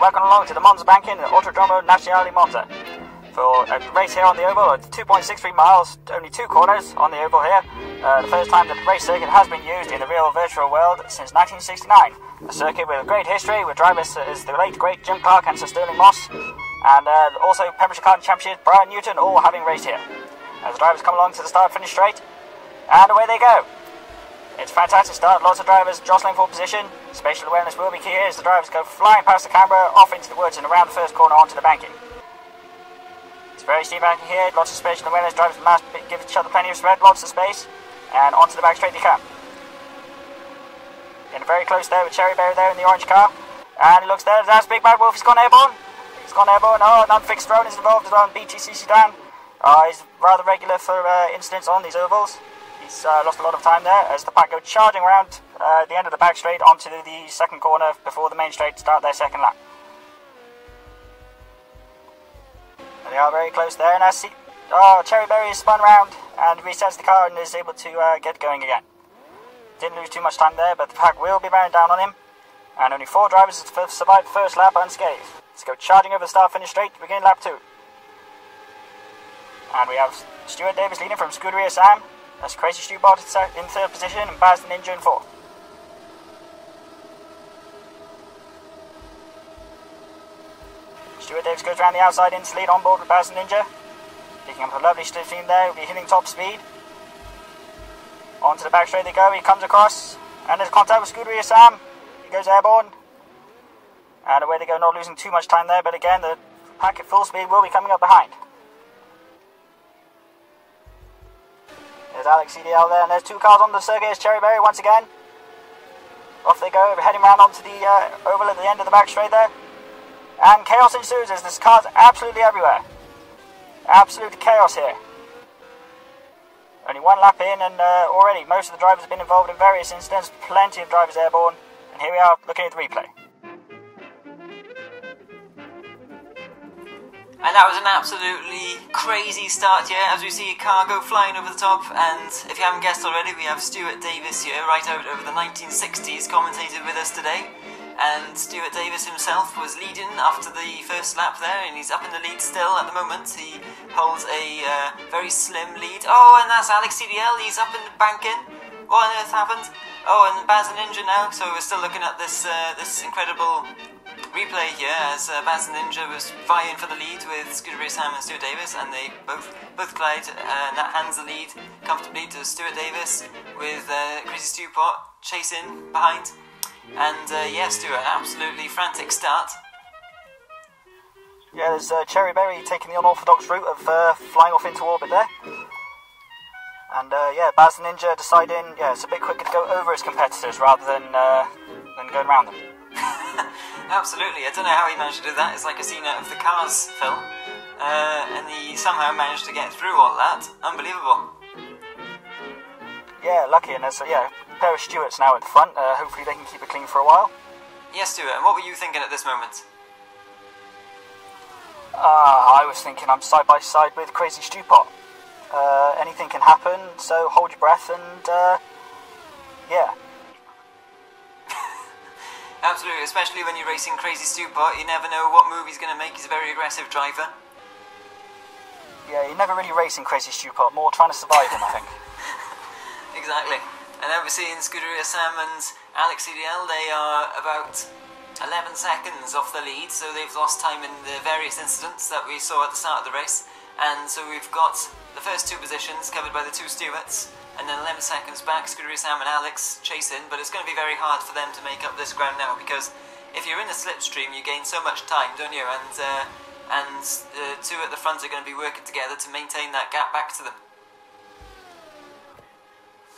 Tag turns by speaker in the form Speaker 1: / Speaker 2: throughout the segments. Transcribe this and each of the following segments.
Speaker 1: welcome along to the Monza banking at Autodromo Nazionale Monza. For a race here on the oval, it's 2.63 miles, only 2 corners on the oval here. The first time that the race circuit has been used in the real virtual world since 1969. A circuit with a great history, with drivers as the late great Jim Clark and Sir Sterling Moss, and also Pembrokeshire Karting Championship Brian Newton, all having raced here. As the drivers come along to the start-finish straight, and away they go. It's a fantastic start, lots of drivers jostling for position. Spatial awareness will be key here as the drivers go flying past the camera, off into the woods and around the first corner onto the banking. It's very steep banking here, lots of spatial awareness, drivers must give each other plenty of spread, lots of space, and onto the back straight they come. Getting very close there with Cherry Berry there in the orange car, and it looks there, that's Big Bad Wolf, he's gone airborne. He's gone airborne, an unfixed drone is involved as well in BTC sedan. He's rather regular for incidents on these ovals. He's lost a lot of time there as the pack go charging around the end of the back straight onto the second corner before the main straight start their second lap. And they are very close there, and as Cherry Berry is spun round and resets the car and is able to get going again. Didn't lose too much time there, but the pack will be bearing down on him, and only 4 drivers have survived the first lap unscathed. Let's go charging over the start-finish straight to begin lap 2. And we have Stuart Davis leading from Scuderia Sam. That's Crazy Stu Bot in 3rd position and Baz the Ninja in 4th. Stuart Davis goes around the outside into the lead on board with Baz the Ninja. Picking up a lovely stiff team there, will be hitting top speed. Onto the back straight they go, he comes across, and there's contact with Scuderia Sam. He goes airborne. And away they go, not losing too much time there, but again, the pack at full speed will be coming up behind. There's Alex CDL there, and there's 2 cars on the circuit. It's Cherry Berry once again. Off they go, heading round onto the oval at the end of the back straight there. And chaos ensues as there's cars absolutely everywhere. Absolute chaos here. Only 1 lap in, and already most of the drivers have been involved in various incidents. Plenty of drivers airborne. And here we are looking at the replay.
Speaker 2: And that was an absolutely crazy start here as we see a car go flying over the top, and if you haven't guessed already, we have Stuart Davis here, right out over the 1960s, commentated with us today. And Stuart Davis himself was leading after the first lap there, and he's up in the lead still at the moment. He holds a very slim lead. Oh, and that's Alex CDL, he's up in the banking. What on earth happened? Oh, and Baz the Ninja now, so we're still looking at this incredible replay here as Baz the Ninja was vying for the lead with Scuderia Sam and Stuart Davis, and they both collide, and that hands the lead comfortably to Stuart Davis with Crazy Stu Pot chasing behind. And yeah, Stuart, absolutely frantic start.
Speaker 1: Yeah, there's Cherry Berry taking the unorthodox route of flying off into orbit there. And yeah, Baz the Ninja deciding, yeah, it's a bit quicker to go over his competitors rather than going around them.
Speaker 2: Absolutely, I don't know how he managed to do that. It's like a scene out of the Cars film, and he somehow managed to get through all that. Unbelievable.
Speaker 1: Yeah, lucky, and there's a pair of Stuarts now at the front. Hopefully they can keep it clean for a while.
Speaker 2: Yes, Stuart, and what were you thinking at this moment?
Speaker 1: I was thinking I'm side by side with Crazy Stu Pot. Anything can happen, so hold your breath and yeah.
Speaker 2: Absolutely, especially when you're racing Crazy Stu Pot, you never know what move he's going to make. He's a very aggressive driver.
Speaker 1: Yeah, you're never really racing Crazy Stu Pot, more trying to survive him, I think.
Speaker 2: Exactly. And then we're seeing Scuderia Sam and Alex CDL, they are about 11 seconds off the lead, so they've lost time in the various incidents that we saw at the start of the race. And so we've got the first 2 positions covered by the 2 Stuarts, and then 11 seconds back, Scuderia Sam and Alex chasing, but it's going to be very hard for them to make up this ground now, because if you're in the slipstream, you gain so much time, don't you? And the 2 at the front are going to be working together to maintain that gap back to them.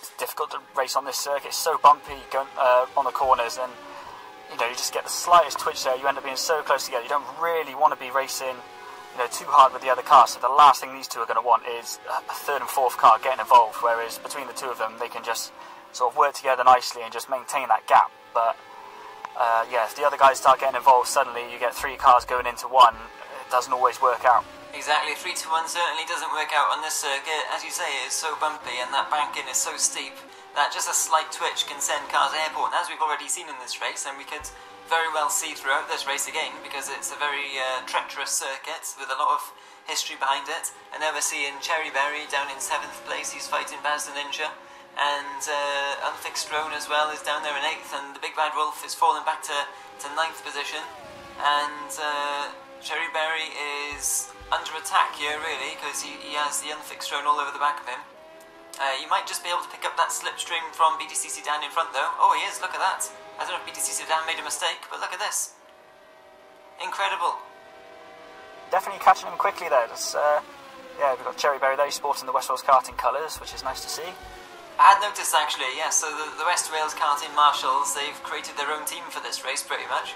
Speaker 1: It's difficult to race on this circuit, it's so bumpy going on the corners, and you know, you just get the slightest twitch there, you end up being so close together. You don't really want to be racing too hard with the other cars, so the last thing these 2 are going to want is a 3rd and 4th car getting involved, whereas between the 2 of them they can just sort of work together nicely and just maintain that gap. But yeah, if the other guys start getting involved, suddenly you get 3 cars going into 1, it doesn't always work out.
Speaker 2: Exactly, 3 to 1 certainly doesn't work out on this circuit. As you say, it's so bumpy and that banking is so steep that just a slight twitch can send cars airborne, as we've already seen in this race, and we could very well see throughout this race again, because it's a very treacherous circuit with a lot of history behind it. And now we're seeing Cherry Berry down in 7th place, he's fighting Baz the Ninja, and Unfixed Throne as well is down there in 8th, and the Big Bad Wolf is falling back to 9th position, and Cherry Berry is under attack here really, because he has the Unfixed Throne all over the back of him. You might just be able to pick up that slipstream from BTC Sedan in front though. Oh, he is, look at that. I don't know if BTC Sedan made a mistake, but look at this. Incredible.
Speaker 1: Definitely catching him quickly there. Yeah, we've got Cherry Berry there sporting the West Wales karting colours, which is nice to see.
Speaker 2: I had noticed actually, yes, so the West Wales karting marshals, they've created their own team for this race pretty much.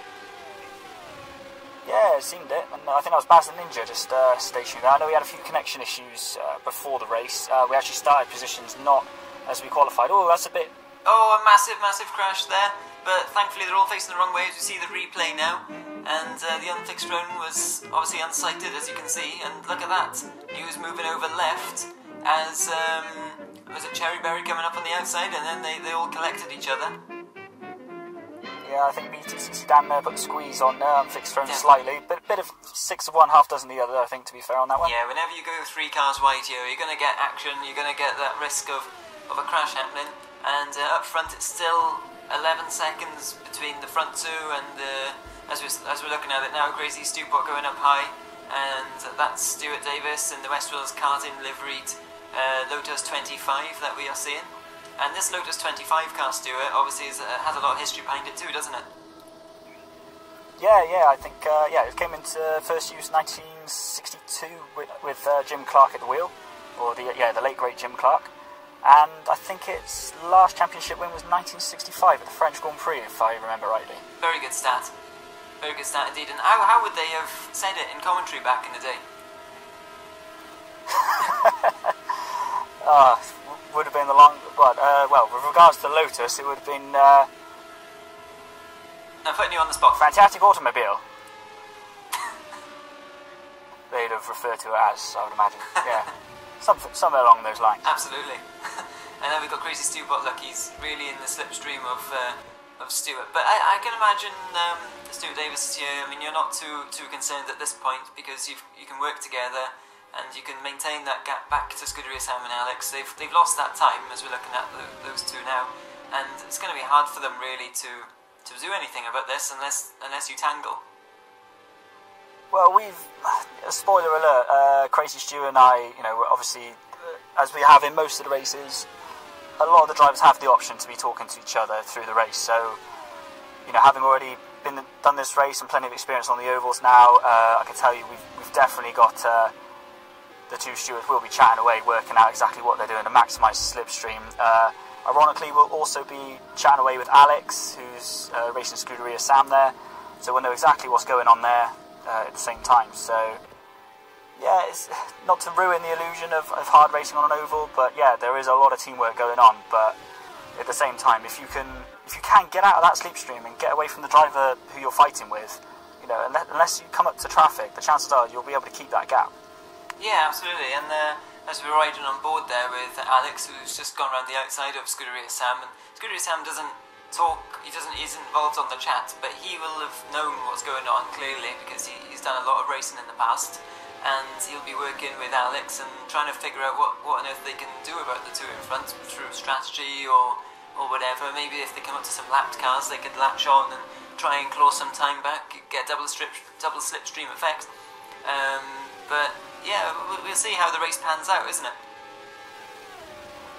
Speaker 1: Yeah, it seemed it, and I think that was Baz the Ninja just stationed there. I know we had a few connection issues before the race. We actually started positions not as we qualified. Oh, that's a bit...
Speaker 2: Oh, a massive crash there, but thankfully they're all facing the wrong way as we see the replay now. And the Unfixed Throne was obviously unsighted, as you can see, and look at that. He was moving over left as was it Cherry Berry coming up on the outside, and then they all collected each other.
Speaker 1: Yeah, I think BTC Sedan there put the squeeze on Unfixed Throne slightly. Bit of 6 of one, half dozen the other, I think, to be fair on that one.
Speaker 2: Yeah, whenever you go 3 cars wide here, you're going to get action, you're going to get that risk of a crash happening. And up front it's still 11 seconds between the front two, and as we're looking at it now, Crazy Stewpot going up high, and that's Stuart Davis in the West Wales karting liveried Lotus 25 that we are seeing. And this Lotus 25 car, Stuart, obviously has a lot of history behind it too, doesn't it?
Speaker 1: Yeah, I think it came into first use 1962 with Jim Clark at the wheel, or the late great Jim Clark. And I think its last championship win was 1965 at the French Grand Prix, if I remember rightly.
Speaker 2: Very good stat. Very good stat indeed. And how would they have said it in commentary back in the day?
Speaker 1: Would have been the long... well, with regards to Lotus, it would have been...
Speaker 2: I'm putting you on the spot.
Speaker 1: Fantastic automobile. They'd have referred to it as, I would imagine. Yeah. Somewhere along those lines.
Speaker 2: Absolutely. And then we've got Crazy Stewpot. Look, he's really in the slipstream of Stuart. But I can imagine Stuart Davis here. I mean, you're not too concerned at this point, because you can work together and you can maintain that gap back to Scuderia Sam and Alex. They've lost that time as we're looking at those two now, and it's going to be hard for them really to do anything about this unless you tangle.
Speaker 1: Well, spoiler alert, Crazy Stu and I, obviously, as we have in most of the races, a lot of the drivers have the option to be talking to each other through the race. So, having already done this race and plenty of experience on the ovals now, I can tell you we've definitely got the two stewards will be chatting away, working out exactly what they're doing to maximise the slipstream. Ironically, we'll also be chatting away with Alex, who's racing Scuderia Sam there, so we'll know exactly what's going on there. At the same time, so yeah, it's not to ruin the illusion of hard racing on an oval, but yeah, there is a lot of teamwork going on. But at the same time, if you can get out of that slipstream and get away from the driver who you're fighting with, unless you come up to traffic, the chances are you'll be able to keep that gap.
Speaker 2: Yeah, absolutely. And as we're riding on board there with Alex, who's just gone around the outside of Scuderia Sam, and Scuderia Sam doesn't talk, isn't involved on the chat, but he will have known what's going on clearly, because he's done a lot of racing in the past, and he'll be working with Alex and trying to figure out what on earth they can do about the two in front through strategy or whatever. Maybe if they come up to some lapped cars, they could latch on and try and claw some time back, get double slipstream effect. But yeah, we'll see how the race pans out, isn't it?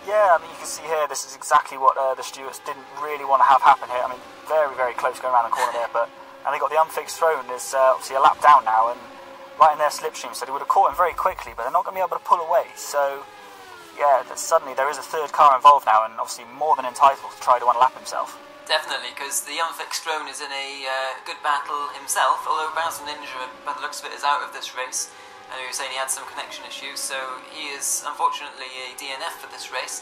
Speaker 1: Yeah, I mean, you can see here, this is exactly what the stewards didn't really want to have happen here. I mean, very, very close going around the corner there, and they got the Unfixed Throne is obviously a lap down now, and right in their slipstream, so they would have caught him very quickly, but they're not going to be able to pull away. So, yeah, suddenly there is a third car involved now, and obviously more than entitled to try to unlap himself.
Speaker 2: Definitely, because the Unfixed Throne is in a good battle himself, although Baz the Ninja, by the looks of it, is out of this race. I know you were saying he had some connection issues, so he is unfortunately a DNF for this race.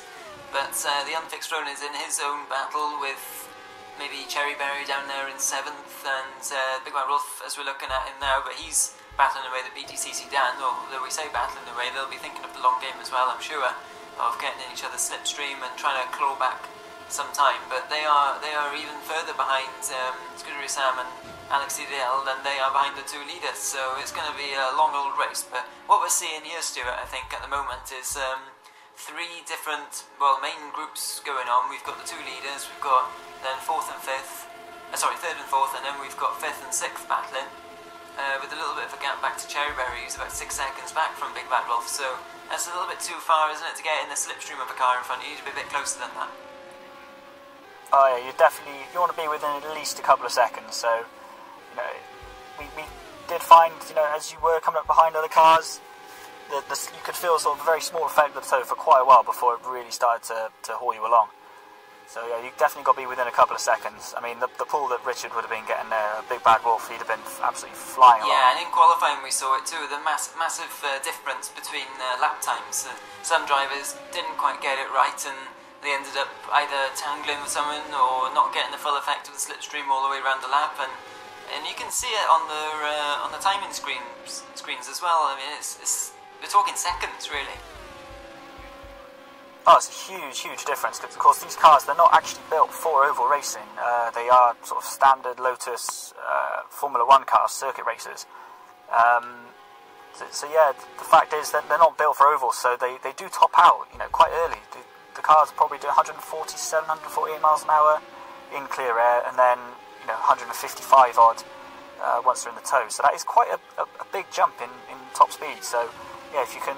Speaker 2: But the Unfixed Throne is in his own battle with maybe Cherry Berry down there in 7th, and Big Bad Wolf as we're looking at him now, but he's battling away the BTC Sedan, although we say battling away, they'll be thinking of the long game as well, I'm sure, of getting in each other's slipstream and trying to claw back some time, but they are even further behind Scuderia Sam and Alex CDL than they are behind the two leaders, so it's going to be a long old race. But what we're seeing here, Stuart, I think at the moment is three different, main groups going on. We've got the two leaders, we've got then third and fourth, and then we've got fifth and sixth battling, with a little bit of a gap back to Cherryberry, who's about 6 seconds back from Big Bad Wolf, so that's a little bit too far, isn't it, to get in the slipstream of a car in front of you. You need to be a bit closer than that.
Speaker 1: Oh yeah, you want to be within at least a couple of seconds, so, we did find, as you were coming up behind other cars, you could feel sort of a very small effect of the toe for quite a while before it really started to haul you along. So yeah, you definitely got to be within a couple of seconds. I mean, the pull that Richard would have been getting there, Big Bad Wolf, he'd have been absolutely flying along.
Speaker 2: Yeah, and in qualifying we saw it too, the massive difference between lap times. Some drivers didn't quite get it right, and they ended up either tangling with someone or not getting the full effect of the slipstream all the way around the lap, and you can see it on the timing screens as well. I mean, we're talking seconds, really.
Speaker 1: Oh, it's a huge difference, because of course these cars, they're not actually built for oval racing. They are sort of standard Lotus Formula 1 cars, circuit racers. So yeah, the fact is that they're not built for ovals, so they do top out, quite early. The cars probably do 147, 148 miles an hour in clear air, and then 155 odd once they're in the tow. So that is quite a big jump in top speed. So yeah, if you can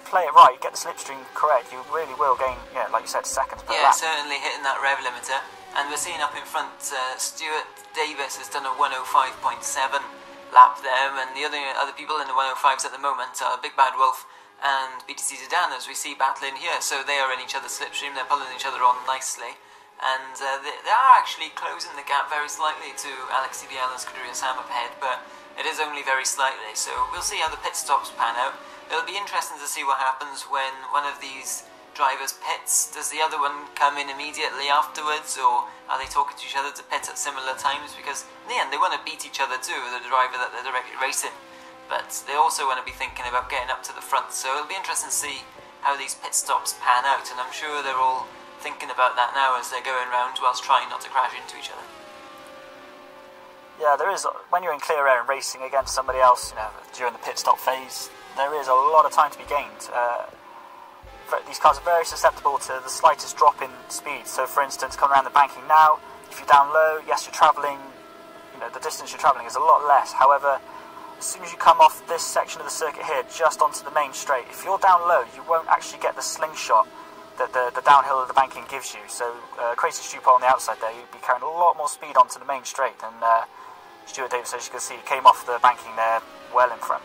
Speaker 1: play it right, get the slipstream correct, you really will gain, like you said, seconds per lap.
Speaker 2: Yeah, certainly hitting that rev limiter. And we're seeing up in front, Stuart Davis has done a 105.7 lap there, and the other people in the 105s at the moment are Big Bad Wolf and BTC Sedan, as we see battling here. So they are in each other's slipstream, they're pulling each other on nicely, and they are actually closing the gap very slightly to Alex CDL and Scuderia Sam up ahead, but it is only very slightly, so we'll see how the pit stops pan out. It'll be interesting to see what happens when one of these drivers pits. Does the other one come in immediately afterwards, or are they talking to each other to pit at similar times? Because in the end they want to beat each other too, the driver that they're directly racing, but they also want to be thinking about getting up to the front, so it'll be interesting to see how these pit stops pan out, and I'm sure they're all thinking about that now as they're going round whilst trying not to crash into each other.
Speaker 1: Yeah, there is, when you're in clear air and racing against somebody else, during the pit stop phase, there is a lot of time to be gained. These cars are very susceptible to the slightest drop in speed. So for instance, coming around the banking now, if you're down low, yes, you're travelling, the distance you're travelling is a lot less. However, as soon as you come off this section of the circuit here, just onto the main straight, if you're down low, you won't actually get the slingshot that the downhill of the banking gives you. So Crazy Stupa on the outside there, you'd be carrying a lot more speed onto the main straight, and Stuart Davis, as you can see, came off the banking there well in front.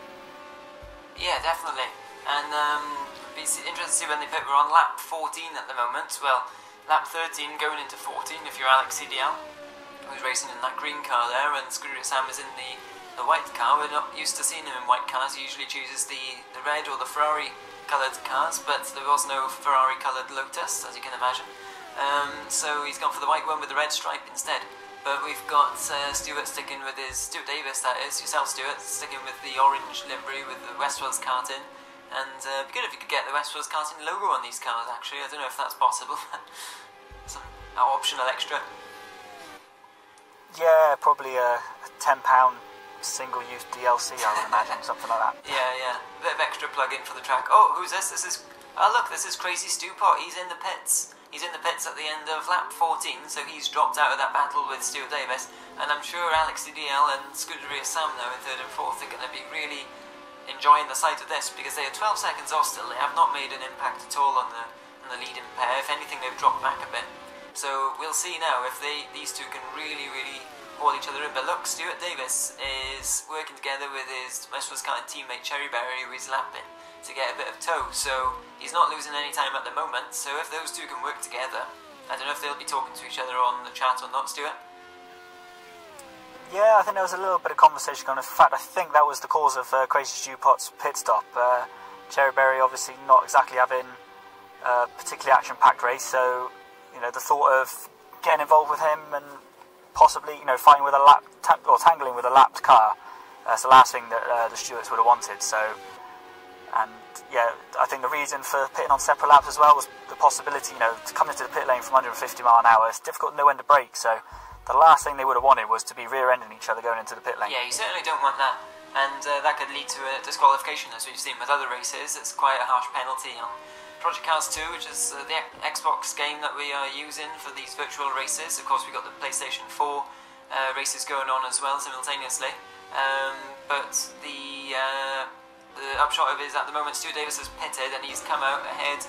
Speaker 2: Yeah, definitely. And it'd be interesting to see when they pit. We're on lap 14 at the moment. Well, lap 13 going into 14 if you're Alex CDL, who's racing in that green car there, and Scuderia Sam is in the white car. We're not used to seeing him in white cars. He usually chooses the red or the Ferrari coloured cars, but there was no Ferrari coloured Lotus, as you can imagine. So he's gone for the white one with the red stripe instead. But we've got Stuart sticking with Stuart Davis, that is, yourself Stuart, sticking with the orange livery with the Westwells karting. And it'd be good if you could get the Westwells karting logo on these cars, actually. I don't know if that's possible. Some optional extra.
Speaker 1: Yeah, probably a £10 single-use DLC, I would imagine, something like that.
Speaker 2: Yeah. A bit of extra plug-in for the track. Oh, who's this? Look, this is Crazy Stewpot. He's in the pits. He's in the pits at the end of lap 14, so he's dropped out of that battle with Stuart Davis, and I'm sure Alex CDL and Scuderia Sam now in third and fourth are going to be really enjoying the sight of this, because they are 12 seconds off still. They have not made an impact at all on the leading pair. If anything, they've dropped back a bit. So we'll see now if these two can really haul each other in. But look, Stuart Davis is working together with his Westwells Karting teammate Cherryberry, who he's lapping, to get a bit of tow, so he's not losing any time at the moment. So if those two can work together, I don't know if they'll be talking to each other on the chat or not, Stuart.
Speaker 1: Yeah, I think there was a little bit of conversation going on. In fact, I think that was the cause of Crazy Stewpot's pit stop. Cherryberry obviously not exactly having a particularly action-packed race, so the thought of getting involved with him and possibly fighting with tangling with a lapped car, that's the last thing that the Stewarts would have wanted. So And yeah, I think the reason for pitting on separate laps as well was the possibility, to come into the pit lane from 150 mile an hour. It's difficult to know when to brake, so the last thing they would have wanted was to be rear-ending each other going into the pit lane.
Speaker 2: Yeah, you certainly don't want that, and that could lead to a disqualification, as we've seen with other races. It's quite a harsh penalty on ProjectCars2, which is the Xbox game that we are using for these virtual races. Of course, we've got the PlayStation 4 races going on as well simultaneously, but the upshot of it is at the moment Stu Davis has pitted and he's come out ahead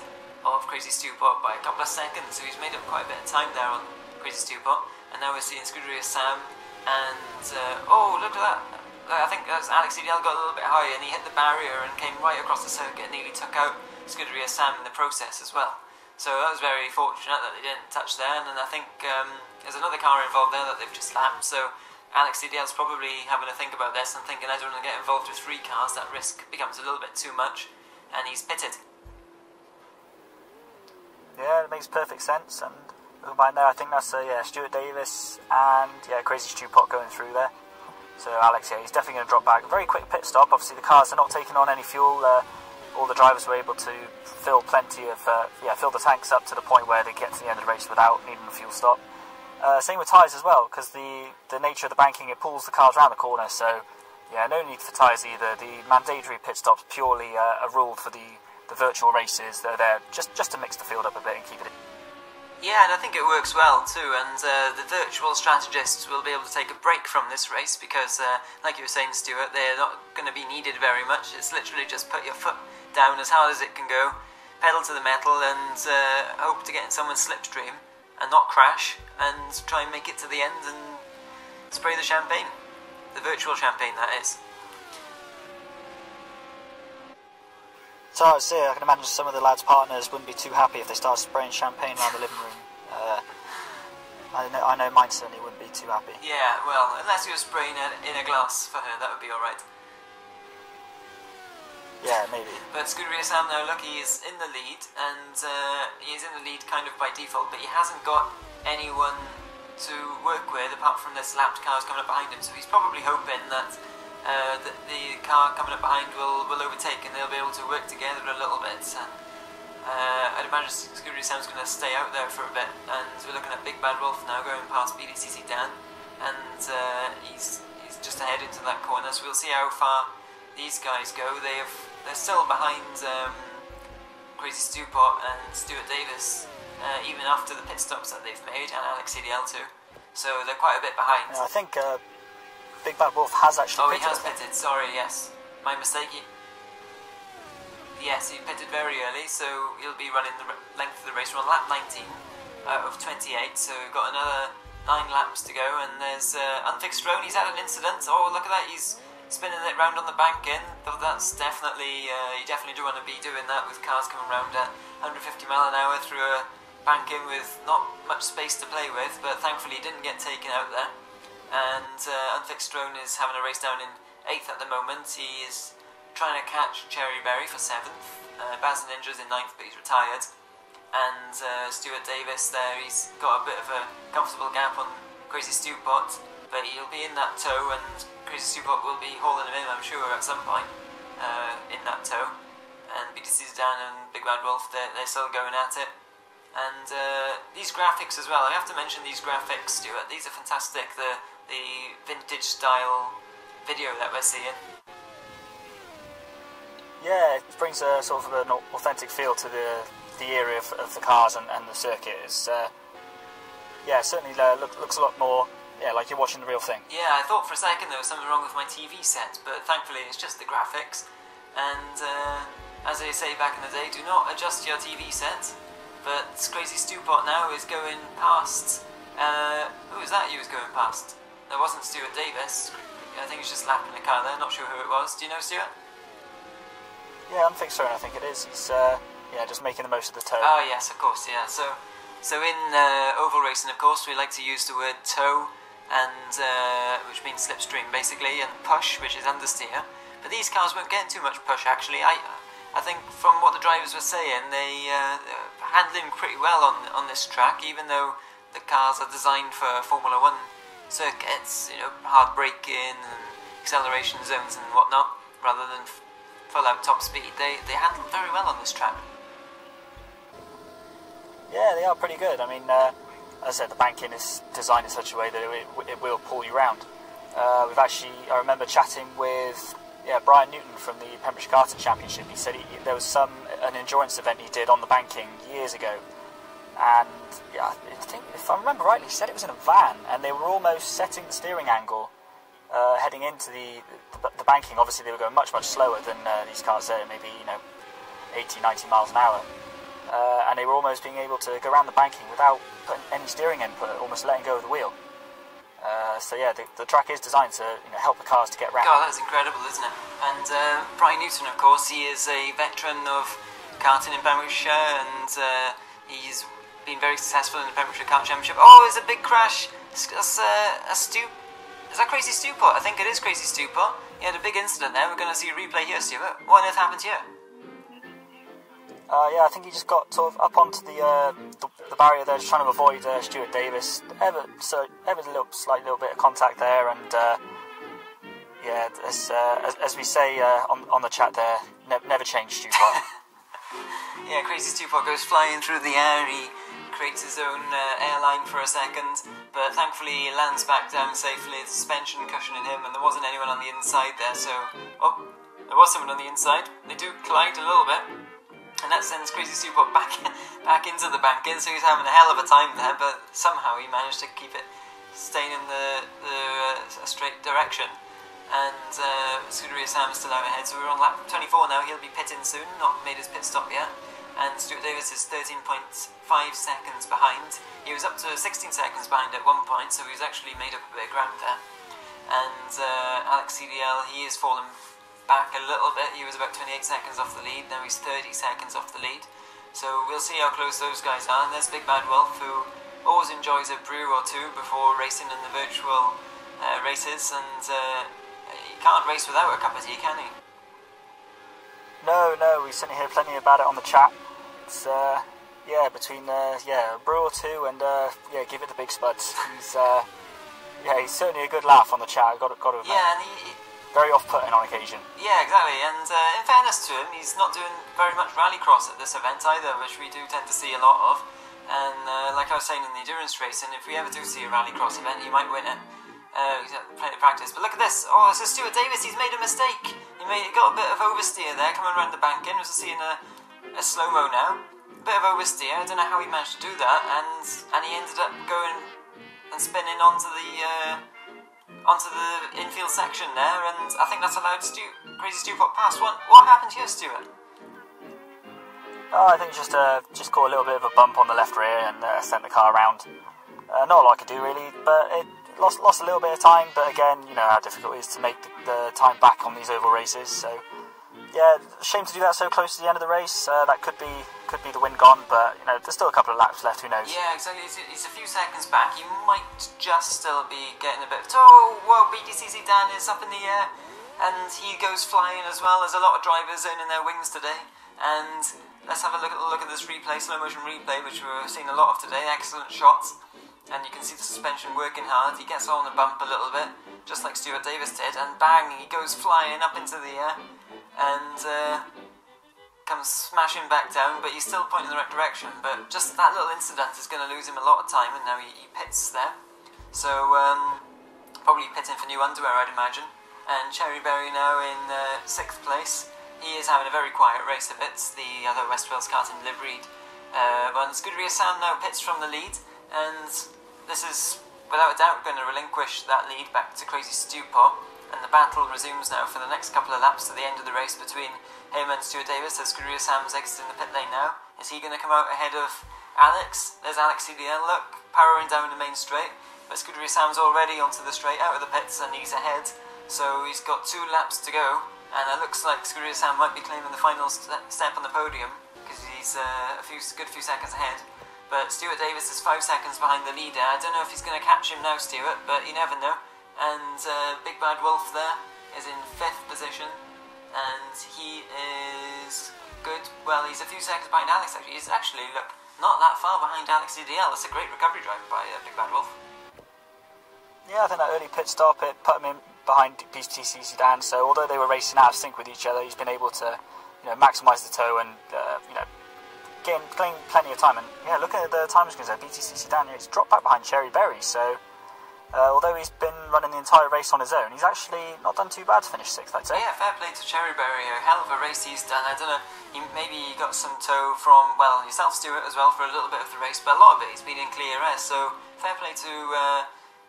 Speaker 2: of Crazy Stewpot by a couple of seconds, so he's made up quite a bit of time there on Crazy Stewpot. And now we're seeing Scuderia Sam and oh, look at that, I think Alex CDL got a little bit high and he hit the barrier and came right across the circuit and nearly took out Scuderia Sam in the process as well. So that was very fortunate that they didn't touch there, and I think there's another car involved there that they've just lapped, so Alex CDL's probably having to think about this and thinking, I don't want to get involved with 3 cars, that risk becomes a little bit too much, and he's pitted.
Speaker 1: Yeah, it makes perfect sense, and behind there I think that's Stuart Davis and Crazy Stu Pot going through there. So Alex, he's definitely going to drop back. A very quick pit stop, obviously the cars are not taking on any fuel, all the drivers were able to fill plenty of, fill the tanks up to the point where they get to the end of the race without needing a fuel stop. Same with tyres as well, because the nature of the banking, it pulls the cars around the corner, so yeah, no need for tyres either. The mandatory pit stops purely are ruled for the virtual races. They're there just to mix the field up a bit and keep it.
Speaker 2: Yeah, and I think it works well too, and the virtual strategists will be able to take a break from this race because, like you were saying, Stuart, they're not going to be needed very much. It's literally just put your foot down as hard as it can go, pedal to the metal, and hope to get in someone's slipstream and not crash, and try and make it to the end and spray the champagne. The virtual champagne, that is.
Speaker 1: So I would say, I can imagine some of the lads' partners wouldn't be too happy if they started spraying champagne around the living room. I know mine certainly wouldn't be too happy.
Speaker 2: Yeah, well, unless you were spraying it in a glass for her, that would be alright.
Speaker 1: Yeah, maybe.
Speaker 2: But Scuderia Sam now, look, he is in the lead, and he is in the lead kind of by default, but he hasn't got anyone to work with apart from this lapped cars coming up behind him, so he's probably hoping that the car coming up behind will overtake and they'll be able to work together a little bit. And I'd imagine Scuderia Sam's going to stay out there for a bit, and we're looking at Big Bad Wolf now going past BDCC Dan, and he's just ahead into that corner, so we'll see how far these guys go. They're still behind Crazy Stewpot and Stuart Davis, even after the pit stops that they've made, and Alex CDL too. So they're quite a bit behind.
Speaker 1: Yeah, I think Big Bad Wolf has actually pitted.
Speaker 2: Oh, he has pitted, sorry, yes. My mistake. Yes, he pitted very early, so he'll be running the length of the race. We're on lap 19 out of 28, so we've got another 9 laps to go, and there's Unfixed Drone. He's had an incident. Oh, look at that, he's spinning it round on the bank in. But that's definitely, you definitely do want to be doing that with cars coming round at 150 mile an hour through a bank in with not much space to play with, but thankfully he didn't get taken out there. And Unfixed Drone is having a race down in 8th at the moment. He is trying to catch Cherry Berry for 7th. Baz Ninja's in 9th, but he's retired. And Stuart Davis there, he's got a bit of a comfortable gap on Crazy Stewpot, but he'll be in that tow, and Crazy Stewpot will be hauling him in, I'm sure, at some point in that tow. And BTC's down and Big Bad Wolf, they're still going at it. And these graphics as well, I have to mention these graphics, Stuart. These are fantastic, the vintage style video that we're seeing. Yeah,
Speaker 1: it brings a sort of an authentic feel to the area of the cars and the circuit. It's, yeah, it certainly looks a lot more, yeah, like you're watching the real thing.
Speaker 2: Yeah, I thought for a second there was something wrong with my TV set, but thankfully it's just the graphics. And as they say back in the day, do not adjust your TV set. But Crazy Stewpot now is going past, who was that he was going past? That wasn't Stuart Davis. I think he's just lapping a car there, not sure who it was. Do you know, Stuart?
Speaker 1: Yeah, Unfixed Drone, I think it is. He's yeah, just making the most of the tow.
Speaker 2: Oh yes, of course, yeah. So in oval racing, of course, we like to use the word tow, and which means slipstream basically, and push, which is understeer. But these cars weren't getting too much push actually. I think from what the drivers were saying, they handling pretty well on this track, even though the cars are designed for Formula 1 circuits, you know, hard braking and acceleration zones and whatnot, rather than full out top speed. They handle very well on this track.
Speaker 1: Yeah, they are pretty good. I mean, as I said, the banking is designed in such a way that it will pull you round. I remember chatting with Brian Newton from the Pembrokeshire Karting Championship. He said there was an endurance event he did on the banking years ago, and I think, if I remember rightly, he said it was in a van, and they were almost setting the steering angle heading into the banking. Obviously, they were going much slower than these cars there, maybe 80, 90 miles an hour, and they were almost being able to go around the banking without putting any steering input, almost letting go of the wheel. So yeah, the track is designed to help the cars to get round.
Speaker 2: God, that's incredible, isn't it? And Brian Newton, of course, he is a veteran of karting in Pembrokeshire, and he's been very successful in the Pembrokeshire Kart Championship. Oh, it's a big crash. That's a Stu. Is that Crazy Stewpot? I think it is Crazy Stewpot. He had a big incident there. We're going to see a replay here, Stuart. What on earth happened here?
Speaker 1: I think he just got sort of up onto the barrier there, just trying to avoid Stuart Davis. Ever a little bit of contact there, and as we say on the chat there, never change Stewpot.
Speaker 2: Yeah, Crazy Stewpot goes flying through the air. He creates his own airline for a second, but thankfully he lands back down safely. The suspension cushioning him, and there wasn't anyone on the inside there. So, there was someone on the inside. They do collide a little bit. And that sends Crazy Stewpot back into the banking, so he's having a hell of a time there, but somehow he managed to keep it staying in the straight direction. And Scuderia Sam's still out ahead, so we're on lap 24 now. He'll be pitting soon, not made his pit stop yet. And Stuart Davis is 13.5 seconds behind. He was up to 16 seconds behind at one point, so he's actually made up a bit of ground there. And Alex CDL, he has fallen back a little bit. He was about 28 seconds off the lead, now he's 30 seconds off the lead. So we'll see how close those guys are. And there's Big Bad Wolf, who always enjoys a brew or two before racing in the virtual races, and he can't race without a cup of tea, can he?
Speaker 1: No, we certainly hear plenty about it on the chat. It's between a brew or two and give it the big spuds. He's certainly a good laugh on the chat. I've got to admit.
Speaker 2: Yeah, and
Speaker 1: very off-putting on occasion.
Speaker 2: Yeah, exactly, and in fairness to him, he's not doing very much rallycross at this event either, which we do tend to see a lot of. And like I was saying in the endurance racing, if we ever do see a rallycross event, he might win it. He's had plenty of practice. But look at this. Oh, so Stuart Davis, he's made a mistake. He got a bit of oversteer there, coming around the banking. We're seeing a slow-mo now. A bit of oversteer. I don't know how he managed to do that, and he ended up going and spinning onto the infield section there, and I think that's allowed Crazy Stewpot past. What happened here, Stuart?
Speaker 1: Oh, I think just caught a little bit of a bump on the left rear and sent the car around. Not a lot I could do really, but it lost a little bit of time. But again, you know how difficult it is to make the time back on these oval races. So yeah, shame to do that so close to the end of the race. That could be the win gone, but there's still a couple of laps left. Who knows?
Speaker 2: Yeah, exactly. He's a few seconds back. He might just still be getting a bit of. Oh, well, BDCC Dan is up in the air, and he goes flying as well. There's a lot of drivers earning their wings today, and let's have a look at this replay, slow motion replay, which we're seeing a lot of today. Excellent shots, and you can see the suspension working hard. He gets on the bump a little bit, just like Stuart Davis did, and bang, he goes flying up into the air, and comes smashing back down, but he's still pointing in the right direction. But just that little incident is going to lose him a lot of time, and now he pits there. So probably pitting for new underwear, I'd imagine. And Cherry Berry now in 6th place. He is having a very quiet race of it. The other West Wales karting liveried one. Scuderia Sam now pits from the lead, and this is without a doubt going to relinquish that lead back to Crazy Stewpot. And the battle resumes now for the next couple of laps to the end of the race between him and Stuart Davis, as Scuderia Sam's exiting the pit lane now. Is he going to come out ahead of Alex? There's Alex CDL, look, powering down the main straight. But Scuderia Sam's already onto the straight, out of the pits, and he's ahead. So he's got 2 laps to go, and it looks like Scuderia Sam might be claiming the final step on the podium, because he's a good few seconds ahead. But Stuart Davis is 5 seconds behind the leader. I don't know if he's going to catch him now, Stuart, but you never know. And Big Bad Wolf there is in 5th position, and he is good. Well, he's a few seconds behind Alex actually. He's actually, look, not that far behind Alex CDL. That's a great recovery drive by Big Bad Wolf.
Speaker 1: Yeah, I think that early pit stop, it put him in behind BTC Sedan, so although they were racing out of sync with each other, he's been able to, maximise the tow and, gain plenty of time. And yeah, looking at the time screens there, BTC Sedan, he's dropped back behind Cherry Berry, so although he's been running the entire race on his own, he's actually not done too bad to finish 6th, I'd say.
Speaker 2: Yeah, fair play to Cherry Berry, a hell of a race he's done. I don't know, maybe he got some tow from, well, yourself, Stuart, as well, for a little bit of the race, but a lot of it he's been in clear air, so fair play to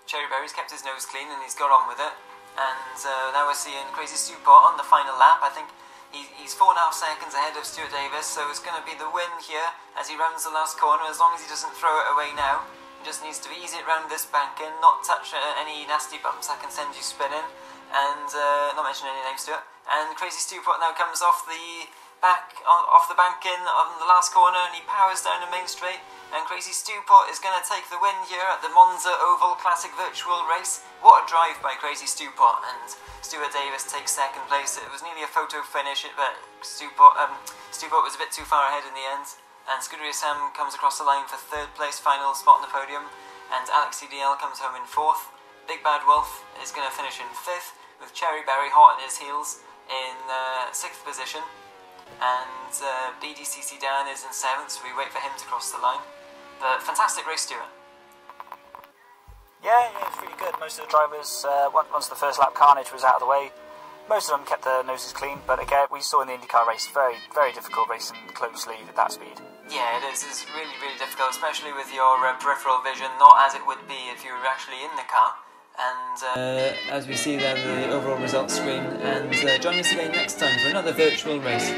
Speaker 2: Cherry Berry's kept his nose clean and he's got on with it. And now we're seeing Crazy Stewpot on the final lap. I think he's 4.5 seconds ahead of Stuart Davis, so it's going to be the win here as he rounds the last corner, as long as he doesn't throw it away now. Just needs to ease it round this banking, not touch any nasty bumps that can send you spinning, and not mention any names to it. And Crazy Stewpot now comes off the banking on the last corner, and he powers down the main straight. And Crazy Stewpot is going to take the win here at the Monza Oval Classic Virtual Race. What a drive by Crazy Stewpot, and Stuart Davis takes 2nd place. It was nearly a photo finish, but Stewpot was a bit too far ahead in the end. And Scuderia Sam comes across the line for 3rd place, final spot on the podium, and Alex CDL comes home in 4th. Big Bad Wolf is going to finish in 5th, with Cherry Berry hot on his heels in 6th position, and BDC Sedan is in 7th, so we wait for him to cross the line. But fantastic race, Stuart.
Speaker 1: Yeah, it's really good. Most of the drivers, once the first lap carnage was out of the way, most of them kept their noses clean, but again, we saw in the IndyCar race, very, very difficult racing closely at that speed.
Speaker 2: Yeah, it is. It's really, really difficult, especially with your peripheral vision, not as it would be if you were actually in the car. And as we see then the overall results screen, and join us again next time for another virtual race.